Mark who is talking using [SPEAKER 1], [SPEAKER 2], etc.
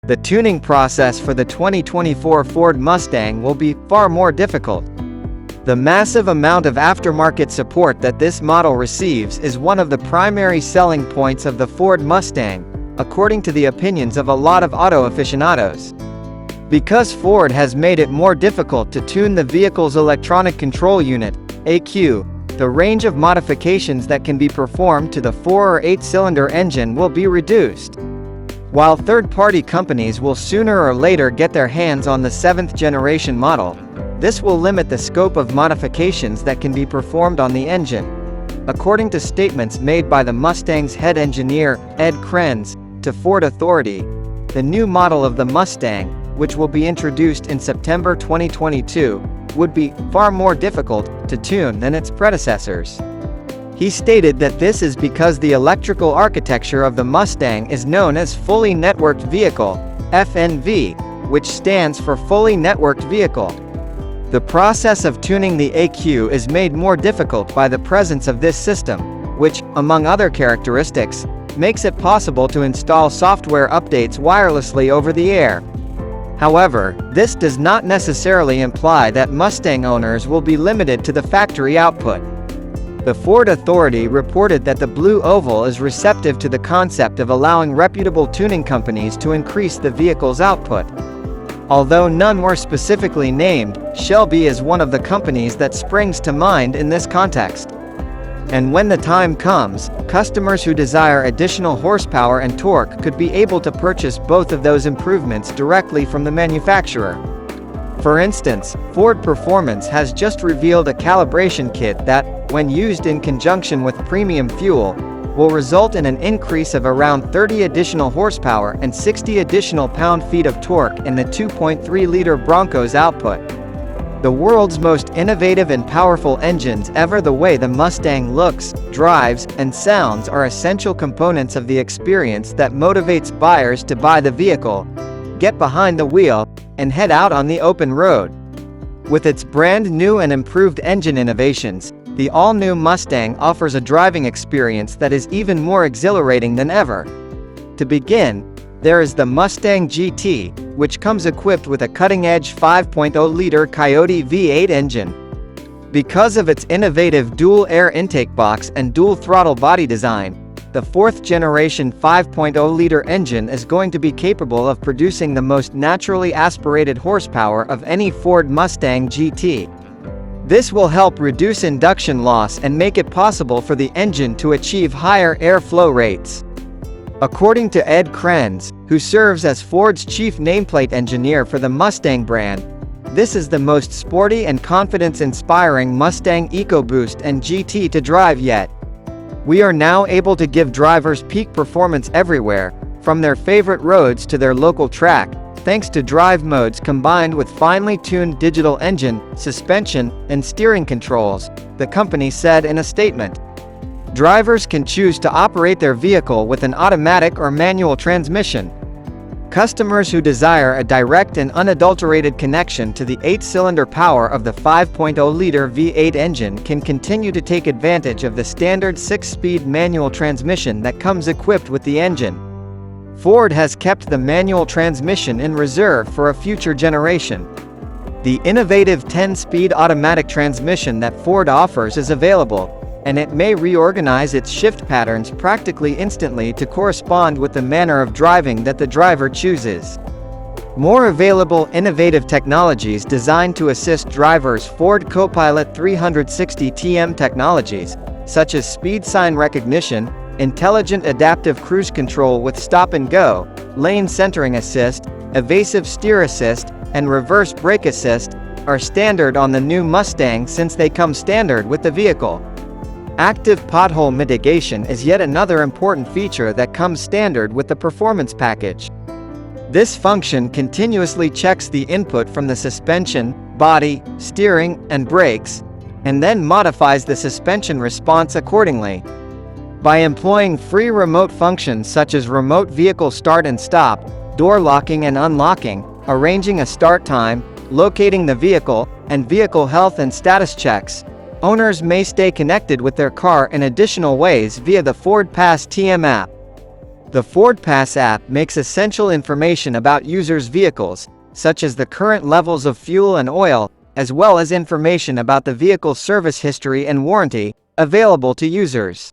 [SPEAKER 1] The tuning process for the 2024 Ford Mustang will be far more difficult. The massive amount of aftermarket support that this model receives is one of the primary selling points of the Ford Mustang, according to the opinions of a lot of auto aficionados. Because Ford has made it more difficult to tune the vehicle's electronic control unit, ECU, the range of modifications that can be performed to the 4- or 8-cylinder engine will be reduced. While third-party companies will sooner or later get their hands on the 7th-generation model, this will limit the scope of modifications that can be performed on the engine. According to statements made by the Mustang's head engineer, Ed Krenz, to Ford Authority, the new model of the Mustang, which will be introduced in September 2022, would be far more difficult to tune than its predecessors. He stated that this is because the electrical architecture of the Mustang is known as Fully Networked Vehicle, FNV, which stands for Fully Networked Vehicle. The process of tuning the ECU is made more difficult by the presence of this system, which, among other characteristics, makes it possible to install software updates wirelessly over the air. However, this does not necessarily imply that Mustang owners will be limited to the factory output. The Ford Authority reported that the Blue Oval is receptive to the concept of allowing reputable tuning companies to increase the vehicle's output. Although none were specifically named, Shelby is one of the companies that springs to mind in this context. And when the time comes, customers who desire additional horsepower and torque could be able to purchase both of those improvements directly from the manufacturer. For instance, Ford Performance has just revealed a calibration kit that, when used in conjunction with premium fuel, will result in an increase of around 30 additional horsepower and 60 additional pound-feet of torque in the 2.3-liter Bronco's output. The world's most innovative and powerful engines ever. The way the Mustang looks, drives, and sounds are essential components of the experience that motivates buyers to buy the vehicle, get behind the wheel, and head out on the open road. With its brand new and improved engine innovations, the all-new Mustang offers a driving experience that is even more exhilarating than ever. To begin, there is the Mustang GT, which comes equipped with a cutting-edge 5.0-liter Coyote V8 engine. Because of its innovative dual-air intake box and dual-throttle body design, the 4th-generation 5.0-liter engine is going to be capable of producing the most naturally aspirated horsepower of any Ford Mustang GT. This will help reduce induction loss and make it possible for the engine to achieve higher airflow rates. According to Ed Krenz, who serves as Ford's chief nameplate engineer for the Mustang brand, this is the most sporty and confidence-inspiring Mustang EcoBoost and GT to drive yet. We are now able to give drivers peak performance everywhere, from their favorite roads to their local track, thanks to drive modes combined with finely tuned digital engine, suspension, and steering controls, the company said in a statement. Drivers can choose to operate their vehicle with an automatic or manual transmission. Customers who desire a direct and unadulterated connection to the 8-cylinder power of the 5.0-liter V8 engine can continue to take advantage of the standard 6-speed manual transmission that comes equipped with the engine. Ford has kept the manual transmission in reserve for a future generation. The innovative 10-speed automatic transmission that Ford offers is available, and it may reorganize its shift patterns practically instantly to correspond with the manner of driving that the driver chooses. More available innovative technologies designed to assist drivers. Ford Copilot 360 TM technologies, such as speed sign recognition, intelligent adaptive cruise control with stop and go, lane centering assist, evasive steer assist, and reverse brake assist, are standard on the new Mustang since they come standard with the vehicle. Active pothole mitigation is yet another important feature that comes standard with the performance package. This function continuously checks the input from the suspension, body, steering, and brakes, and then modifies the suspension response accordingly. By employing free remote functions such as remote vehicle start and stop, door locking and unlocking, arranging a start time, locating the vehicle, and vehicle health and status checks, owners may stay connected with their car in additional ways via the Ford Pass TM app. The Ford Pass app makes essential information about users' vehicles, such as the current levels of fuel and oil, as well as information about the vehicle's service history and warranty, available to users.